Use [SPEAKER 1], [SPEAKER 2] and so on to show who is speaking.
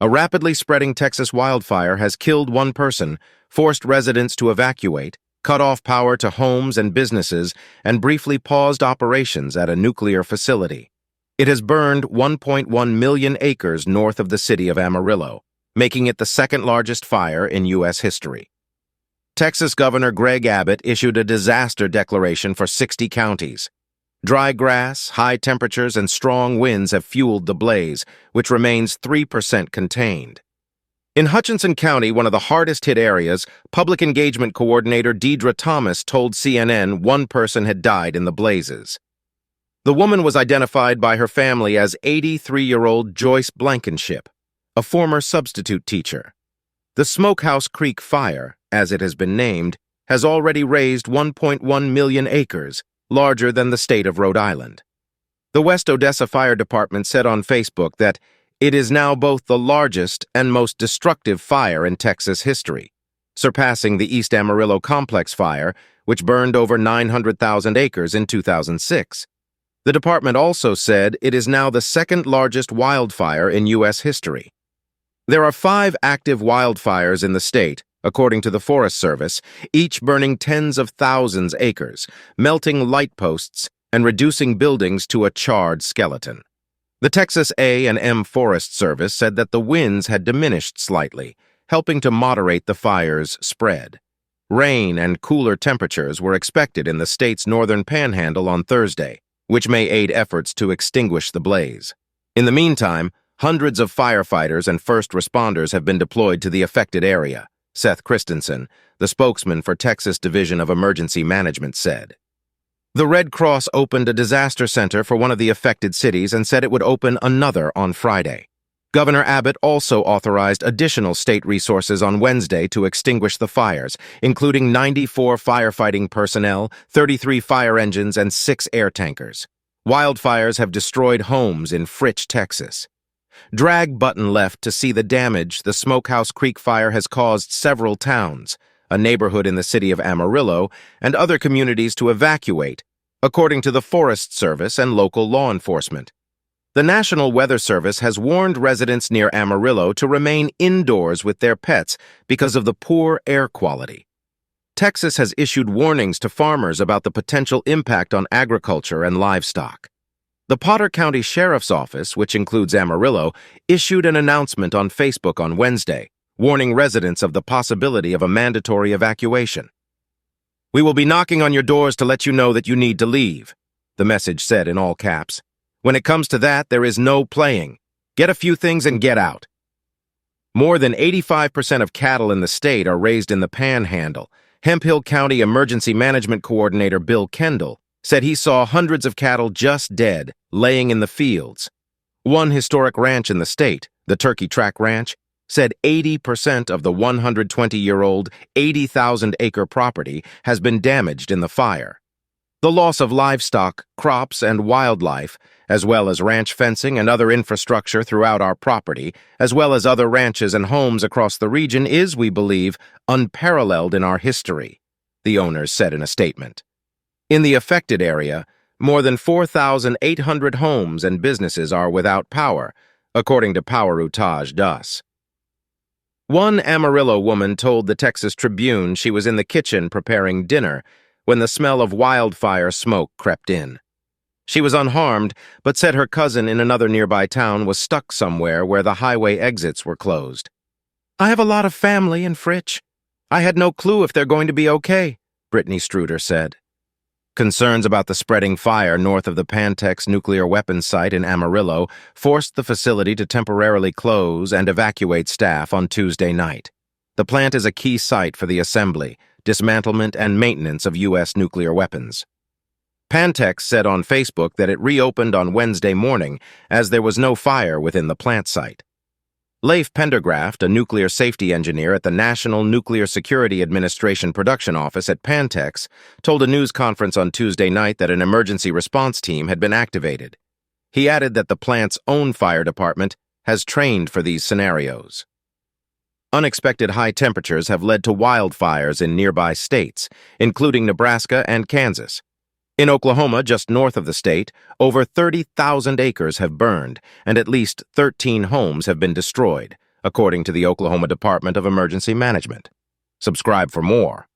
[SPEAKER 1] A rapidly spreading Texas wildfire has killed one person, forced residents to evacuate, cut off power to homes and businesses, and briefly paused operations at a nuclear facility. It has burned 1.1 million acres north of the city of Amarillo, making it the second-largest fire in U.S. history. Texas Governor Greg Abbott issued a disaster declaration for 60 counties. Dry grass, high temperatures, and strong winds have fueled the blaze, which remains 3% contained. In Hutchinson County, one of the hardest-hit areas, Public Engagement Coordinator Deidra Thomas told CNN one person had died in the blazes. The woman was identified by her family as 83-year-old Joyce Blankenship, a former substitute teacher. The Smokehouse Creek Fire, as it has been named, has already razed 1.1 million acres, larger than the state of Rhode Island. The West Odessa Fire Department said on Facebook that it is now both the largest and most destructive fire in Texas history, surpassing the East Amarillo Complex Fire, which burned over 900,000 acres in 2006. The department also said it is now the second-largest wildfire in U.S. history. There are 5 active wildfires in the state, according to the Forest Service, each burning tens of thousands acres, melting light posts, and reducing buildings to a charred skeleton. The Texas A&M Forest Service said that the winds had diminished slightly, helping to moderate the fire's spread. Rain and cooler temperatures were expected in the state's northern panhandle on Thursday, which may aid efforts to extinguish the blaze. In the meantime, hundreds of firefighters and first responders have been deployed to the affected area, Seth Christensen, the spokesman for Texas Division of Emergency Management, said. The Red Cross opened a disaster center for one of the affected cities and said it would open another on Friday. Governor Abbott also authorized additional state resources on Wednesday to extinguish the fires, including 94 firefighting personnel, 33 fire engines, and 6 air tankers. Wildfires have destroyed homes in Fritch, Texas. Drag button left to see the damage the Smokehouse Creek Fire has caused several towns, a neighborhood in the city of Amarillo, and other communities to evacuate, according to the Forest Service and local law enforcement. The National Weather Service has warned residents near Amarillo to remain indoors with their pets because of the poor air quality. Texas has issued warnings to farmers about the potential impact on agriculture and livestock. The Potter County Sheriff's Office, which includes Amarillo, issued an announcement on Facebook on Wednesday, warning residents of the possibility of a mandatory evacuation. "We will be knocking on your doors to let you know that you need to leave," the message said in all caps. "When it comes to that, there is no playing. Get a few things and get out." More than 85% of cattle in the state are raised in the Panhandle. Hemphill County Emergency Management Coordinator Bill Kendall said he saw hundreds of cattle just dead, laying in the fields. One historic ranch in the state, the Turkey Track Ranch, said 80% of the 120-year-old, 80,000-acre property has been damaged in the fire. The loss of livestock, crops, and wildlife, as well as ranch fencing and other infrastructure throughout our property, as well as other ranches and homes across the region, is, we believe, unparalleled in our history, the owners said in a statement. In the affected area, more than 4,800 homes and businesses are without power, according to Power Outage DUS. One Amarillo woman told the Texas Tribune she was in the kitchen preparing dinner when the smell of wildfire smoke crept in. She was unharmed, but said her cousin in another nearby town was stuck somewhere where the highway exits were closed. "I have a lot of family in Fritch. I had no clue if they're going to be okay," Brittany Struder said. Concerns about the spreading fire north of the Pantex nuclear weapons site in Amarillo forced the facility to temporarily close and evacuate staff on Tuesday night. The plant is a key site for the assembly, dismantlement, and maintenance of U.S. nuclear weapons. Pantex said on Facebook that it reopened on Wednesday morning as there was no fire within the plant site. Leif Pendergraft, a nuclear safety engineer at the National Nuclear Security Administration production office at Pantex, told a news conference on Tuesday night that an emergency response team had been activated. He added that the plant's own fire department has trained for these scenarios. Unexpected high temperatures have led to wildfires in nearby states, including Nebraska and Kansas. In Oklahoma, just north of the state, over 30,000 acres have burned, and at least 13 homes have been destroyed, according to the Oklahoma Department of Emergency Management. Subscribe for more.